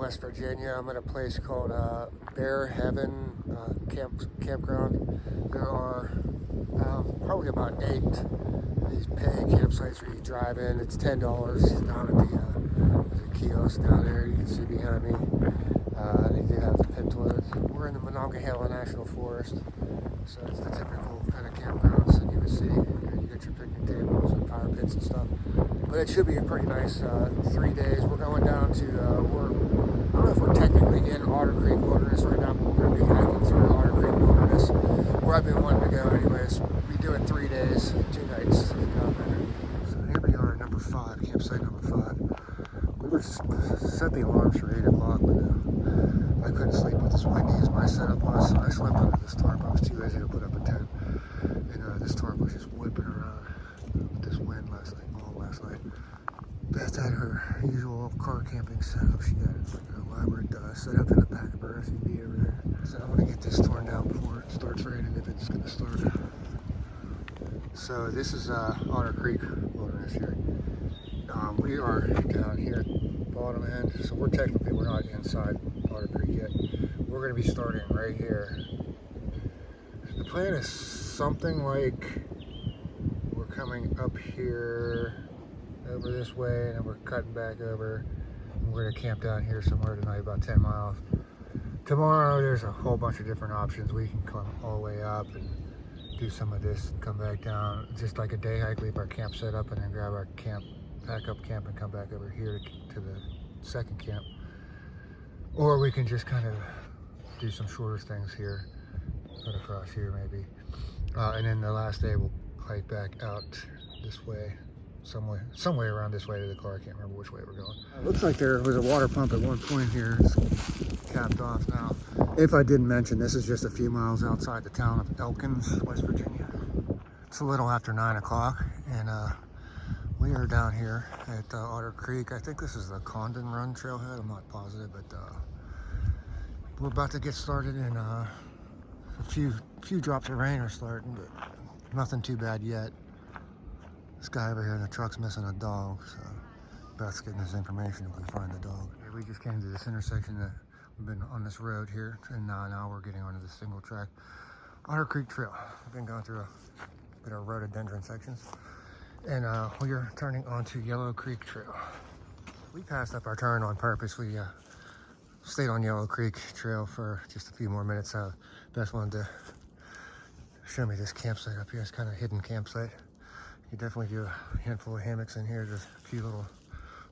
West Virginia. I'm at a place called Bear Heaven Campground. There are probably about 8 of these paid campsites where you drive in. It's $10 down at the kiosk down there. You can see behind me. They do have the pit toilets. We're in the Monongahela National Forest, so it's the typical kind of campgrounds that you would see. You get your picnic tables and fire pits and stuff. But it should be a pretty nice 3 days. We're going down to, I don't know if we're technically in Otter Creek Wilderness right now, but we're going to be hiking through Otter Creek Wilderness, where I've been wanting to go anyways. We'll be doing 3 days, 2 nights down there. So here we are at number 5, campsite number 5. We were set the alarms for 8 o'clock, but I couldn't sleep with as windy as my setup was, so I slept under this tarp. I was too lazy to put up a tent, and this tarp was just whipping around with this wind last night. Beth had her usual car camping setup. She got an elaborate setup in the back of her SUV over there. So I'm going to get this torn down before it starts raining, if it's going to start. So this is Otter Creek Wilderness here. We are down here at the bottom end, so we're not inside Otter Creek yet. We're going to be starting right here. The plan is something like we're coming up here over this way, and then we're cutting back over, and we're gonna camp down here somewhere tonight, about 10 miles. Tomorrow there's a whole bunch of different options. We can come all the way up and do some of this and come back down, just like a day hike. Leave our camp set up and then grab our pack up camp and come back over here to the second camp. Or we can just kind of do some shorter things here, cut across here maybe, and then the last day we'll hike back out this way, some way around this way to the car. I can't remember which way we're going. Looks like there was a water pump at one point here. It's capped off now. If I didn't mention, this is just a few miles outside the town of Elkins, West Virginia. It's a little after 9 o'clock, and we are down here at Otter Creek. I think this is the Condon Run trailhead. I'm not positive, but we're about to get started, and a few drops of rain are starting, but nothing too bad yet. This guy over here in the truck's missing a dog, so Beth's getting this information if we find the dog. We just came to this intersection. That we've been on this road here, and now we're getting onto the single track Otter Creek Trail. We've been going through a bit of rhododendron sections, and we are turning onto Yellow Creek Trail. We passed up our turn on purpose. We stayed on Yellow Creek Trail for just a few more minutes. Beth wanted to show me this campsite up here. It's kind of a hidden campsite. You definitely do a handful of hammocks in here. There's a few little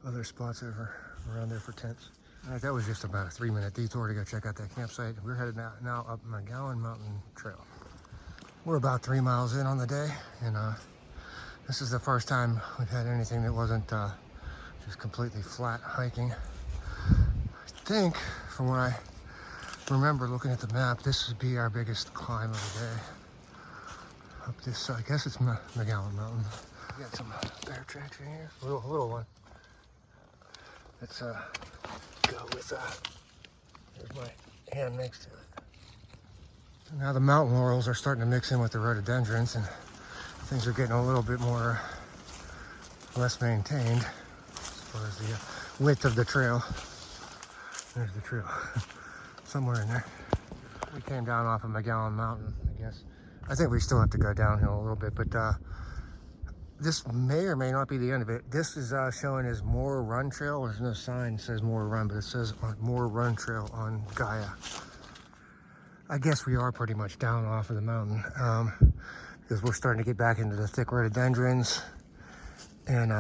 other spots around there for tents. All right, that was just about a 3-minute detour to go check out that campsite. We're headed now up McGowan Mountain Trail. We're about 3 miles in on the day, and this is the first time we've had anything that wasn't just completely flat hiking. I think, from what I remember looking at the map, this would be our biggest climb of the day. Up this, I guess it's McGowan Mountain. We got some bear tracks in here, a little one. Let's go with, there's my hand next to it. So now the mountain laurels are starting to mix in with the rhododendrons, and things are getting a little bit more, less maintained as far as the width of the trail. There's the trail, somewhere in there. We came down off of McGowan Mountain, I guess. I think we still have to go downhill a little bit, but this may or may not be the end of it. This is showing as Moore Run Trail. There's no sign that says Moore Run, but it says Moore Run Trail on Gaia. I guess we are pretty much down off of the mountain, because we're starting to get back into the thick rhododendrons, and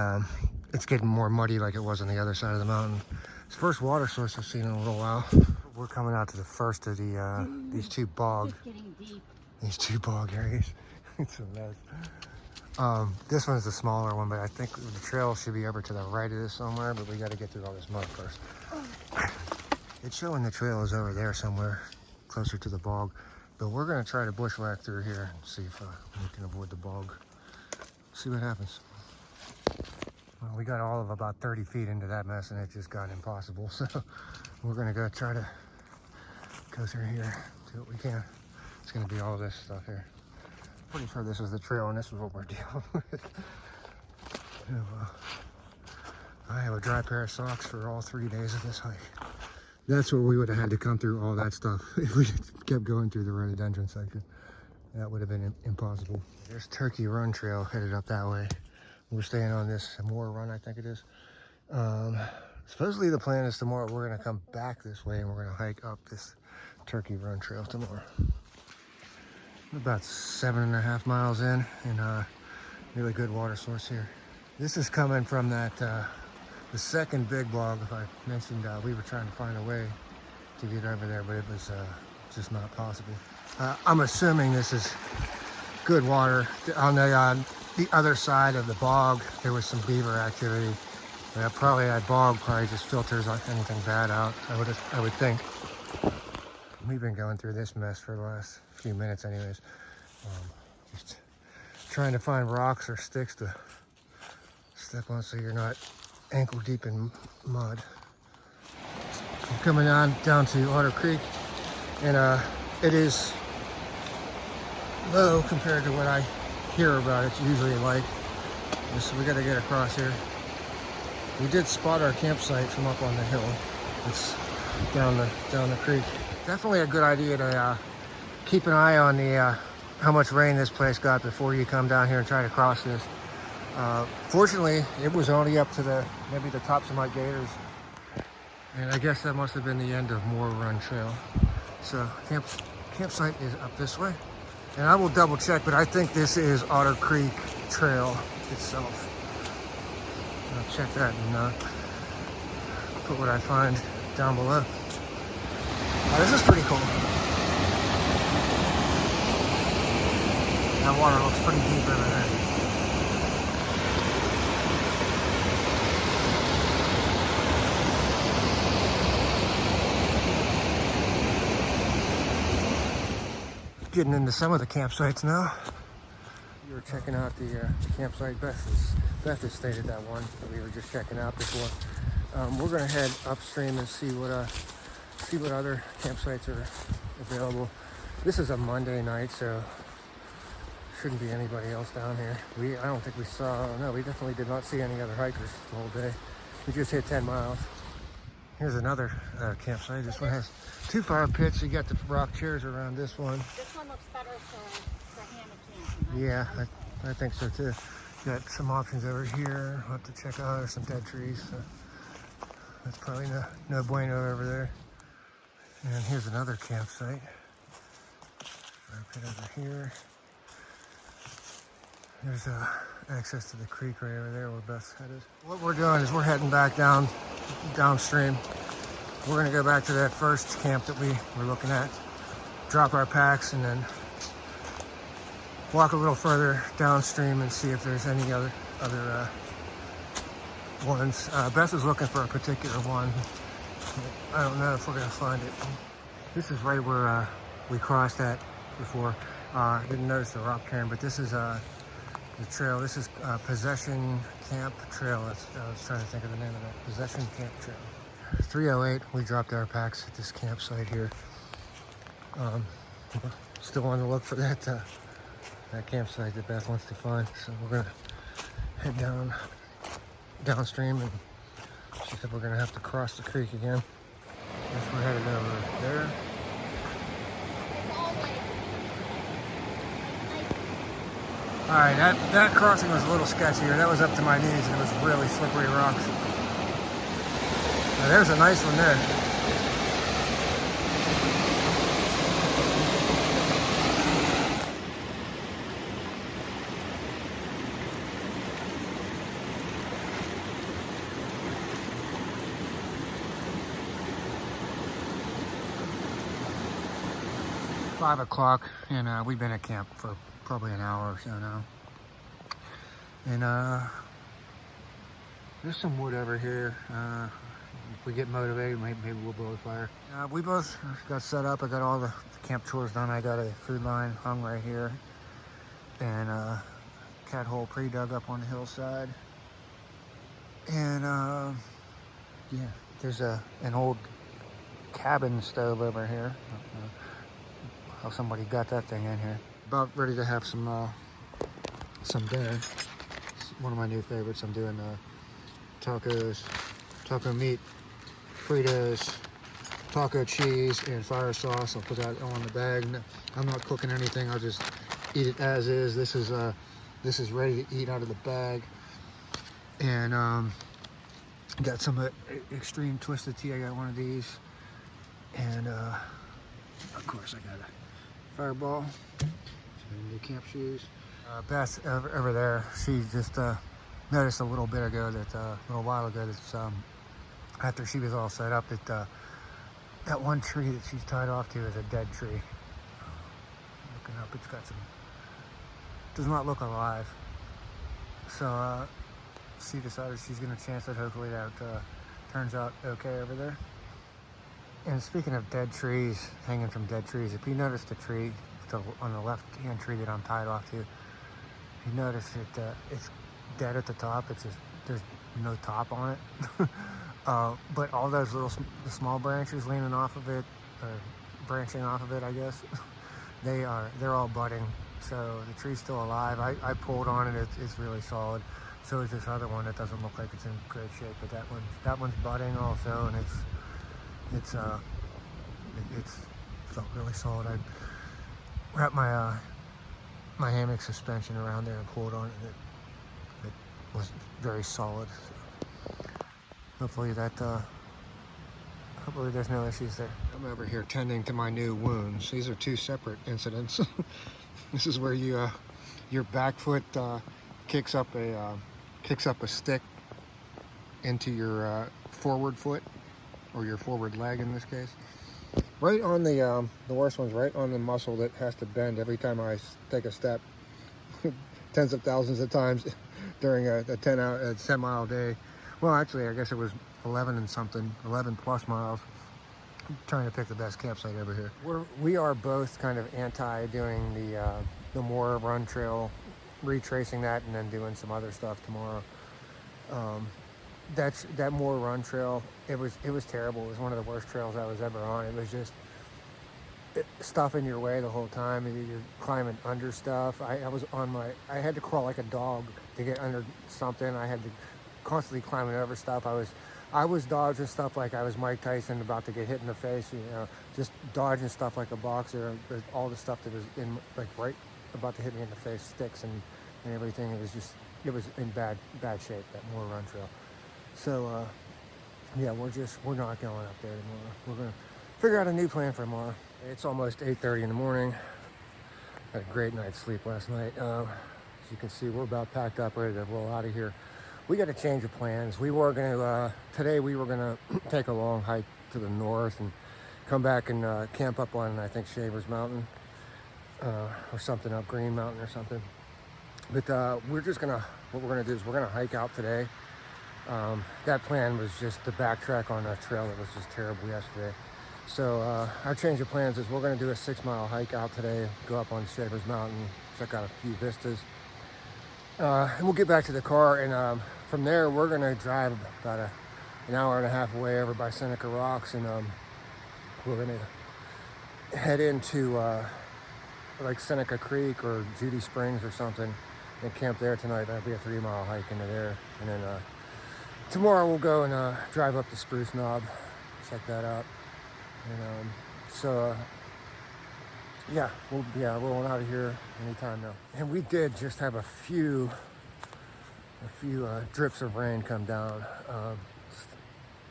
it's getting more muddy like it was on the other side of the mountain. It's the first water source I've seen in a little while. We're coming out to the first of these two bog areas. It's a mess. This one's the smaller one, but I think the trail should be over to the right of this somewhere, but we got to get through all this mud first. It's showing the trail is over there somewhere, closer to the bog, but we're going to try to bushwhack through here and see if we can avoid the bog. See what happens. Well, we got all of about 30 feet into that mess, and it just got impossible, so we're going to go try to go through here, do what we can. It's going to be all this stuff here. Pretty sure this is the trail, and this is what we're dealing with. So, I have a dry pair of socks for all 3 days of this hike. That's where we would have had to come through all that stuff if we kept going through the rhododendron section. That would have been impossible. There's Turkey Run Trail headed up that way. We're staying on this Moore Run, I think it is. Supposedly the plan is tomorrow we're going to come back this way and we're going to hike up this Turkey Run Trail tomorrow. We're about 7.5 miles in, and really good water source here. This is coming from that the second big bog. If I mentioned we were trying to find a way to get over there, but it was just not possible. I'm assuming this is good water. On the other side of the bog, there was some beaver activity. Probably that bog probably just filters anything bad out, I would think. We've been going through this mess for the last few minutes anyways. Just trying to find rocks or sticks to step on so you're not ankle deep in mud. I'm coming on down to Otter Creek, and it is low compared to what I hear about it's usually like. So we got to get across here. We did spot our campsite from up on the hill. It's down the creek. Definitely a good idea to keep an eye on the how much rain this place got before you come down here and try to cross this. Fortunately, it was only up to maybe the tops of my gaiters. And I guess that must have been the end of Moore Run Trail. So campsite is up this way. And I will double check, but I think this is Otter Creek Trail itself. I'll check that and put what I find down below. This is pretty cool. That water looks pretty deep over there. Getting into some of the campsites now. We were checking out the campsite. Beth has stated that one that we were just checking out before. We're gonna head upstream and see what other campsites are available. This is a Monday night, so shouldn't be anybody else down here. I don't think we definitely did not see any other hikers the whole day. We just hit 10 miles. Here's another campsite. This one has 2 fire pits. You got the rock chairs around this one. This one looks better for hammock camping. Yeah, I think so too. Got some options over here. We'll have to check out. There's some dead trees. So that's probably no bueno over there. And here's another campsite. Fire pit over here. There's access to the creek right over there where Beth's headed. What we're doing is we're heading back downstream. We're gonna go back to that first camp that we were looking at, drop our packs, and then walk a little further downstream and see if there's any other ones. Beth is looking for a particular one. I don't know if we're gonna find it. This is right where we crossed at before. Didn't notice the rock cairn, but this is the trail. This is Possession Camp Trail. I was trying to think of the name of that. Possession Camp Trail. 308. We dropped our packs at this campsite here. Still on the look for that campsite that Beth wants to find. So we're gonna head downstream, and she said we're gonna have to cross the creek again. Guess we're headed over there. All right, that crossing was a little sketchier. That was up to my knees, and it was really slippery rocks. Now, there's a nice one there. It's 5 o'clock, and we've been at camp for probably an hour or so now. And there's some wood over here. If we get motivated, maybe we'll build a fire. We both got set up. I got all the camp chores done. I got a food line hung right here, and cat hole pre-dug up on the hillside. And yeah, there's an old cabin stove over here. How somebody got that thing in here. About ready to have some dinner. It's one of my new favorites. I'm doing tacos, taco meat, Fritos, taco cheese and fire sauce. I'll put that on the bag. I'm not cooking anything. I'll just eat it as is. This is ready to eat out of the bag. And got some extreme twisted tea. I got one of these. And of course I got a Fireball. New camp shoes. Beth over there, she just noticed a little bit ago that a little while ago that after she was all set up that that one tree that she's tied off to is a dead tree. Looking up, it's got some, does not look alive. So she decided she's gonna chance it. Hopefully that turns out okay over there. And speaking of dead trees, hanging from dead trees, if you notice the tree on the left-hand tree that I'm tied off to, you notice that it's dead at the top. It's just, there's no top on it. But all those little small branches leaning off of it, or branching off of it, I guess, they're all budding. So the tree's still alive. I pulled on it. It's really solid. So is this other one that doesn't look like it's in great shape, but that one's budding also, and it's felt really solid. I wrapped my my hammock suspension around there and pulled on it. It was very solid. So hopefully there's no issues there. I'm over here tending to my new wounds. These are two separate incidents. This is where your back foot kicks up a stick into your forward foot, or your forward leg in this case. Right on the worst one's right on the muscle that has to bend every time I take a step. Tens of thousands of times during a 10 mile day. Well, actually, I guess it was 11 plus miles. I'm trying to pick the best campsite over here. We are both kind of anti doing the Moore Run Trail, retracing that and then doing some other stuff tomorrow. That Moore Run Trail, it was terrible. It was one of the worst trails I was ever on. It was just stuff in your way the whole time, and you're climbing under stuff. I had to crawl like a dog to get under something. I had to constantly climbing over stuff. I was dodging stuff like I was Mike Tyson about to get hit in the face, just dodging stuff like a boxer. All the stuff that was in, like, right about to hit me in the face, sticks and everything. It was in bad shape, that Moore Run Trail. So yeah, we're not going up there anymore. We're gonna figure out a new plan for tomorrow. It's almost 8:30 in the morning. Had a great night's sleep last night. As you can see, we're about packed up, ready to roll out of here. We got to change of plans. We were gonna today we were gonna take a long hike to the north and come back and camp up on, I think, Shavers Mountain or something, up Green Mountain or something. But what we're gonna do is we're gonna hike out today. That plan was just to backtrack on a trail that was just terrible yesterday. So our change of plans is we're going to do a 6-mile hike out today, go up on Shavers Mountain, check out a few vistas, and we'll get back to the car. And from there, we're going to drive about an hour and a half away over by Seneca Rocks, and we're going to head into like Seneca Creek or Judy Springs or something, and camp there tonight. That'll be a 3-mile hike into there, and then tomorrow we'll go and drive up to Spruce Knob, check that out. And so yeah, we'll be rolling out of here anytime now. And we did just have a few drips of rain come down. It's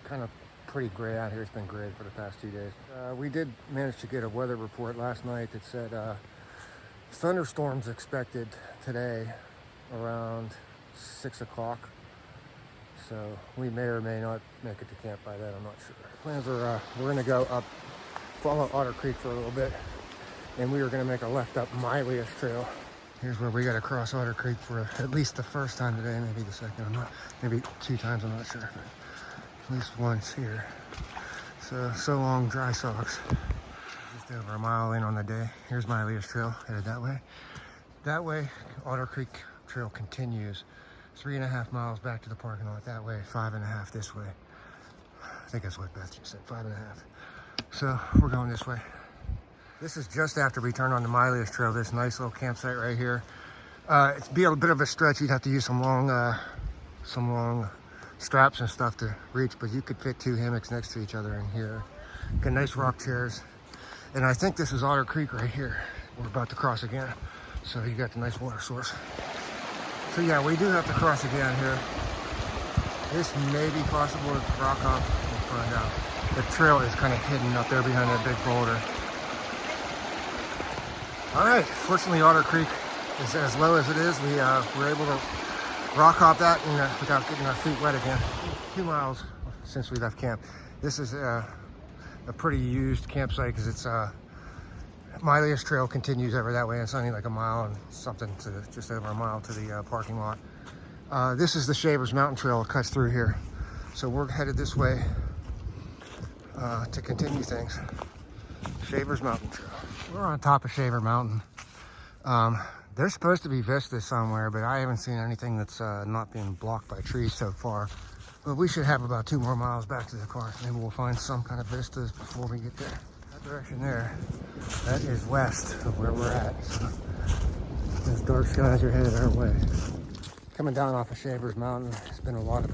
kind of pretty gray out here. It's been gray for the past 2 days. We did manage to get a weather report last night that said thunderstorms expected today around 6 o'clock. So we may or may not make it to camp by then, I'm not sure. Plans are we're gonna go up, follow Otter Creek for a little bit, and we are gonna make a left up Milius Trail. Here's where we gotta cross Otter Creek for at least the first time today, maybe the second, maybe 2 times, I'm not sure, but at least once here. So long, dry socks. Just over a mile in on the day. Here's Milius Trail, headed that way. That way, Otter Creek Trail continues 3.5 miles back to the parking lot that way, 5.5 this way. I think that's what Beth just said, 5.5. So we're going this way. This is just after we turn on the Milius Trail, this nice little campsite right here. It'd be a bit of a stretch. You'd have to use some long straps and stuff to reach, but you could fit 2 hammocks next to each other in here. Got nice rock chairs. And I think this is Otter Creek right here. We're about to cross again. So you got the nice water source. So yeah, we do have to cross again here. This may be possible to rock hop. We'll find out. The trail is kind of hidden up there behind that big boulder. All right, fortunately Otter Creek is as low as it is. We were able to rock hop that and, without getting our feet wet again. 2 miles since we left camp. This is a pretty used campsite because it's Mileage Trail continues over that way. It's only like a mile and something to just over a mile to the parking lot. This is the Shavers Mountain Trail. It cuts through here. So we're headed this way to continue things. Shavers Mountain Trail. We're on top of Shaver Mountain. There's supposed to be vistas somewhere, but I haven't seen anything that's not being blocked by trees so far. But we should have about 2 more miles back to the car. Maybe we'll find some kind of vistas before we get there. That direction there, that is west of where we're at. So those dark skies are headed our way. Coming down off of Shavers Mountain, there's been a lot of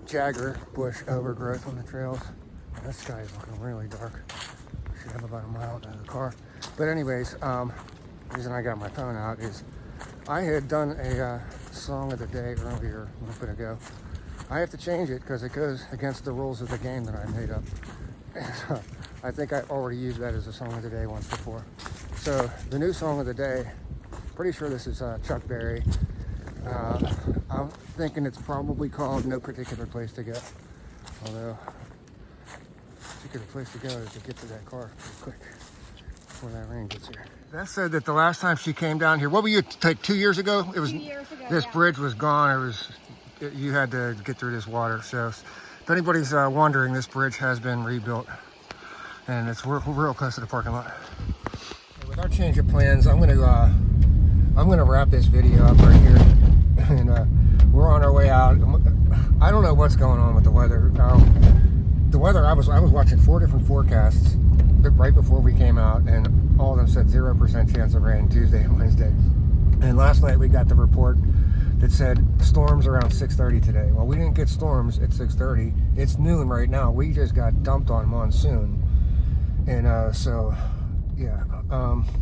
jagger bush overgrowth on the trails. That sky is looking really dark. We should have about a mile to the car. But anyways, the reason I got my phone out is I had done a song of the day earlier, a little bit ago. I have to change it because it goes against the rules of the game that I made up. And, I think I already used that as a song of the day once before. So the new song of the day, pretty sure this is Chuck Berry. I'm thinking it's probably called No Particular Place to Go. Although, particular place to go is to get to that car pretty quick before that rain gets here. That said that the last time she came down here, what were you, like 2 years ago? It was 2 years ago. This bridge was gone. You had to get through this water. So if anybody's wondering, this bridge has been rebuilt, and we're real close to the parking lot. With our change of plans, I'm gonna wrap this video up right here, and we're on our way out. I don't know what's going on with the weather. The weather, I was watching 4 different forecasts right before we came out, and all of them said 0% chance of rain Tuesday and Wednesday. And last night we got the report that said storms around 6:30 today. Well, we didn't get storms at 6:30. It's noon right now. We just got dumped on monsoon. And so, yeah,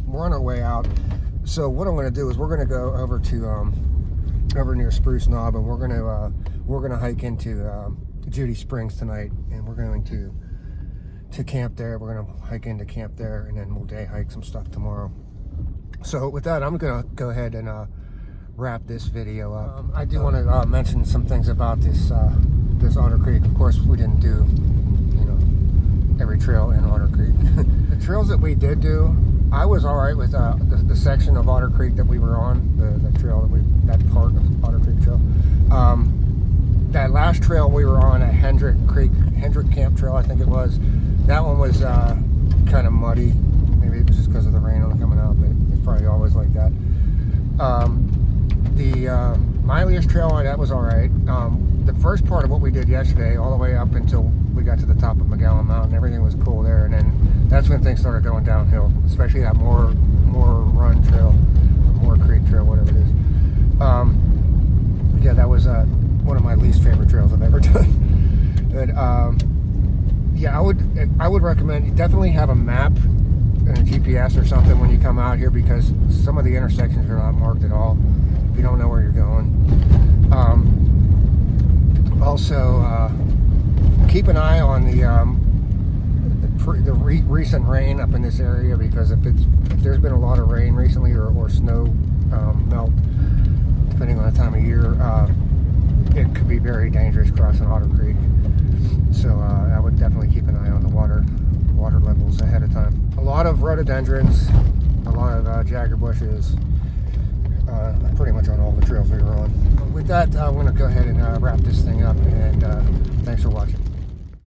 we're on our way out. So what I'm going to do is we're going to go over to over near Spruce Knob, and we're going to hike into Judy Springs tonight, and we're going to camp there. We're going to hike into camp there, and then we'll day hike some stuff tomorrow. So with that, I'm going to go ahead and wrap this video up. I do want to mention some things about this Otter Creek. Of course, we didn't do every trail in Otter Creek. The trails that we did do, I was all right with the section of Otter Creek that we were on, the trail that part of Otter Creek Trail. That last trail we were on at Hendrick Camp Trail, I think it was. That one was kind of muddy. Maybe it was just because of the rain coming out, but it's probably always like that. The Mileage Trail, that was all right. The first part of what we did yesterday, all the way up until we got to the top of Monongahela Mountain, everything was cool there, and then that's when things started going downhill, especially that more Run Trail, Moore Creek Trail, whatever it is. Yeah, that was one of my least favorite trails I've ever done. But yeah, I would recommend you definitely have a map and a GPS or something when you come out here, because some of the intersections are not marked at all if you don't know where you're going. Also, keep an eye on the recent rain up in this area, because if there's been a lot of rain recently or snow melt, depending on the time of year, it could be very dangerous crossing Otter Creek. So I would definitely keep an eye on the water levels ahead of time. A lot of rhododendrons, a lot of jagger bushes, pretty much on all the trails we were on. With that, I'm going to go ahead and wrap this thing up, and thanks for watching.